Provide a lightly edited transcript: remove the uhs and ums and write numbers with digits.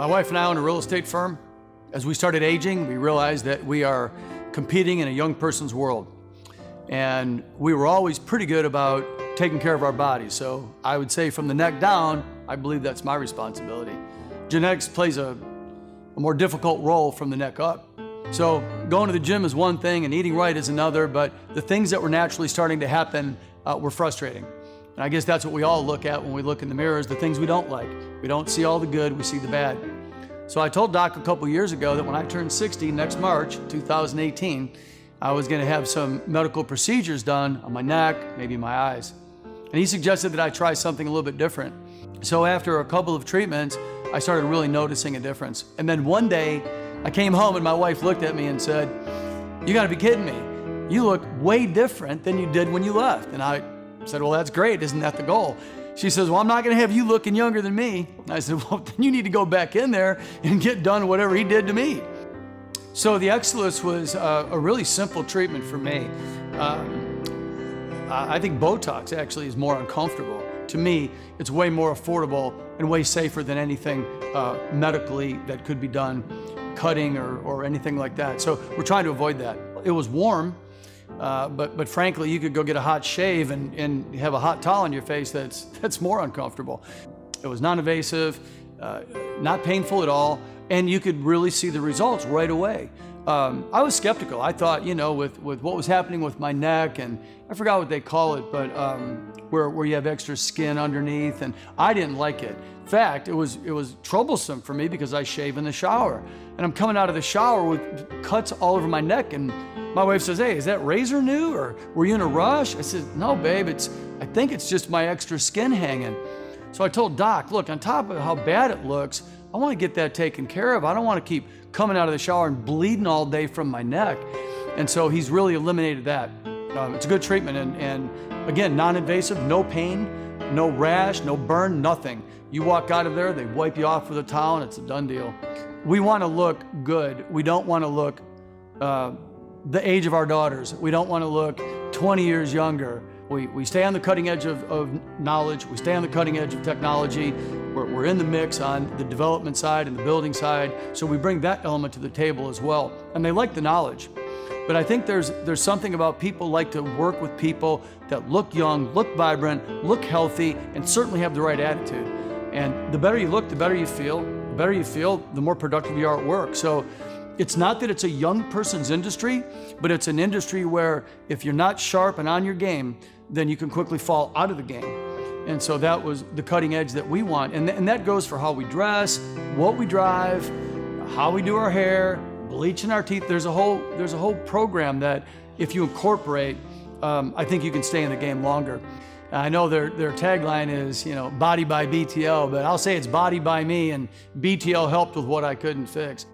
My wife and I own a real estate firm. As we started aging, we realized that we are competing in a young person's world. And we were always pretty good about taking care of our bodies. So I would say from the neck down, I believe that's my responsibility. Genetics plays a more difficult role from the neck up. So going to the gym is one thing and eating right is another, but the things that were naturally starting to happen were frustrating. And I guess that's what we all look at when we look in the mirror, is the things we don't like. We don't see all the good, we see the bad. So I told Doc a couple years ago that when I turned 60 next March, 2018, I was gonna have some medical procedures done on my neck, maybe my eyes. And he suggested that I try something a little bit different. So after a couple of treatments, I started really noticing a difference. And then one day, I came home and my wife looked at me and said, "You gotta be kidding me. You look way different than you did when you left." And I said, "Well, that's great, isn't that the goal?" She says, "Well, I'm not gonna have you looking younger than me." And I said, "Well, then you need to go back in there and get done whatever he did to me." So the Exilus was a really simple treatment for me. I think Botox actually is more uncomfortable. To me, it's way more affordable and way safer than anything medically that could be done, cutting or anything like that. So we're trying to avoid that. It was warm, but frankly, you could go get a hot shave and have a hot towel on your face that's more uncomfortable. It was non-invasive, not painful at all, and you could really see the results right away. I was skeptical. I thought, with what was happening with my neck, and I forgot what they call it, but where you have extra skin underneath, and I didn't like it. In fact, it was troublesome for me because I shave in the shower, and I'm coming out of the shower with cuts all over my neck, and my wife says, "Hey, is that razor new, or were you in a rush?" I said, "No, babe, I think it's just my extra skin hanging." So I told Doc, "Look, on top of how bad it looks, I want to get that taken care of. I don't want to keep coming out of the shower and bleeding all day from my neck." And so he's really eliminated that. It's a good treatment, and again, non-invasive, no pain, no rash, no burn, nothing. You walk out of there, they wipe you off with a towel, and it's a done deal. We want to look good. We don't want to look the age of our daughters. We don't want to look 20 years younger. We stay on the cutting edge of knowledge. We stay on the cutting edge of technology. We're in the mix on the development side and the building side, so we bring that element to the table as well. And they like the knowledge. But I think there's something about people like to work with people that look young, look vibrant, look healthy, and certainly have the right attitude. And the better you look, the better you feel. The better you feel, the more productive you are at work. So it's not that it's a young person's industry, but it's an industry where if you're not sharp and on your game, then you can quickly fall out of the game. And so that was the cutting edge that we want. And that goes for how we dress, what we drive, how we do our hair, bleaching our teeth. There's a whole program that if you incorporate, I think you can stay in the game longer. I know their tagline is, body by BTL, but I'll say it's body by me, and BTL helped with what I couldn't fix.